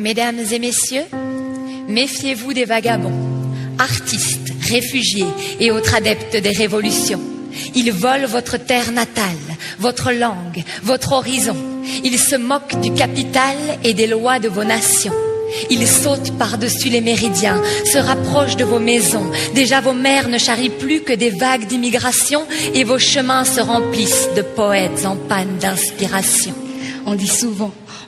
Mesdames et messieurs, méfiez-vous des vagabonds, artistes, réfugiés et autres adeptes des révolutions. Ils volent votre terre natale, votre langue, votre horizon. Ils se moquent du capital et des lois de vos nations. Ils sautent par-dessus les méridiens, se rapprochent de vos maisons. Déjà vos mers ne charrient plus que des vagues d'immigration et vos chemins se remplissent de poètes en panne d'inspiration. On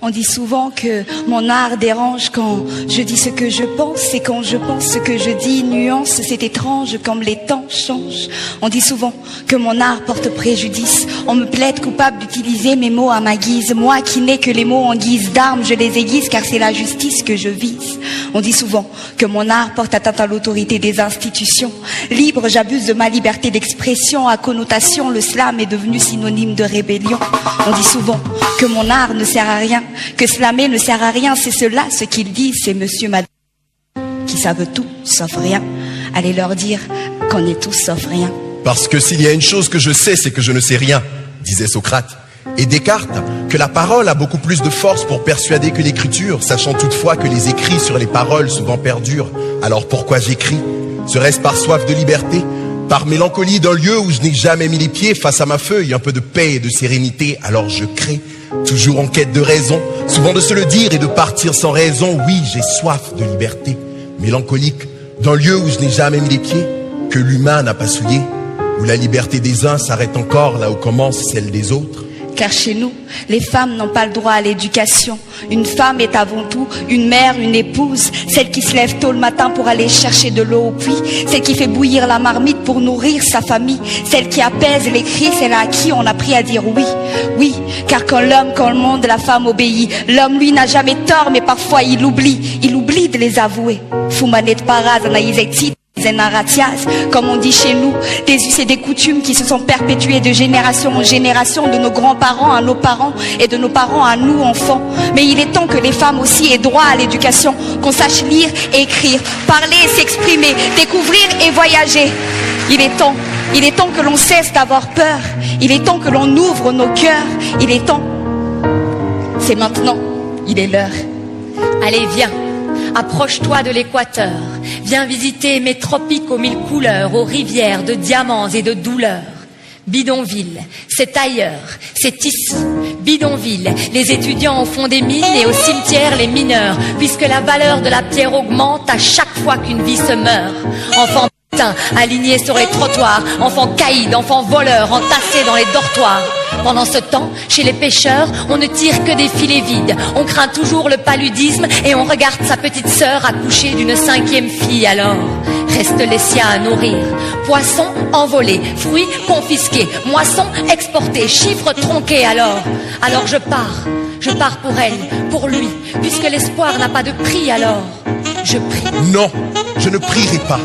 dit souvent que mon art dérange quand je dis ce que je pense, et quand je pense ce que je dis, nuance, c'est étrange comme les temps changent. On dit souvent que mon art porte préjudice, on me plaide coupable d'utiliser mes mots à ma guise. Moi qui n'ai que les mots en guise d'armes, je les aiguise car c'est la justice que je vise. On dit souvent que mon art porte atteinte à l'autorité des institutions. Libre, j'abuse de ma liberté d'expression, à connotation, le slam est devenu synonyme de rébellion. On dit souvent que mon art ne sert à rien, que slammer ne sert à rien, c'est cela ce qu'ils disent, c'est monsieur, madame, qui savent tout sauf rien. Allez leur dire qu'on est tous sauf rien. Parce que s'il y a une chose que je sais, c'est que je ne sais rien, disait Socrate. Et Descartes, que la parole a beaucoup plus de force pour persuader que l'écriture, sachant toutefois que les écrits sur les paroles souvent perdurent. Alors pourquoi j'écris? Serait-ce par soif de liberté? Par mélancolie d'un lieu où je n'ai jamais mis les pieds? Face à ma feuille, un peu de paix et de sérénité, alors je crée. Toujours en quête de raison, souvent de se le dire et de partir sans raison. Oui, j'ai soif de liberté. Mélancolique d'un lieu où je n'ai jamais mis les pieds, que l'humain n'a pas souillé, où la liberté des uns s'arrête encore là où commence celle des autres. Car chez nous, les femmes n'ont pas le droit à l'éducation. Une femme est avant tout une mère, une épouse, celle qui se lève tôt le matin pour aller chercher de l'eau au puits, celle qui fait bouillir la marmite pour nourrir sa famille, celle qui apaise les cris, celle à qui on a appris à dire oui. Oui, car quand le monde, la femme obéit. L'homme, lui, n'a jamais tort, mais parfois il oublie de les avouer. Fumanet paraz anaïsecti. Comme on dit chez nous, des us et des coutumes qui se sont perpétuées de génération en génération, de nos grands-parents à nos parents et de nos parents à nous enfants. Mais il est temps que les femmes aussi aient droit à l'éducation, qu'on sache lire et écrire, parler et s'exprimer, découvrir et voyager. Il est temps que l'on cesse d'avoir peur. Il est temps que l'on ouvre nos cœurs. Il est temps. C'est maintenant. Il est l'heure. Allez, viens, approche-toi de l'équateur. Viens visiter mes tropiques aux mille couleurs, aux rivières de diamants et de douleurs. Bidonville, c'est ailleurs, c'est ici. Bidonville, les étudiants au fond des mines et au cimetière les mineurs, puisque la valeur de la pierre augmente à chaque fois qu'une vie se meurt. Enfants alignés sur les trottoirs, enfants caïds, enfants voleurs, entassés dans les dortoirs. Pendant ce temps, chez les pêcheurs, on ne tire que des filets vides. On craint toujours le paludisme et on regarde sa petite sœur accoucher d'une 5e fille. Alors, reste les siens à nourrir. Poissons envolés, fruits confisqués, moissons exportées, chiffres tronqués. Alors je pars pour elle, pour lui, puisque l'espoir n'a pas de prix. Alors, je prie. Non, je ne prierai pas.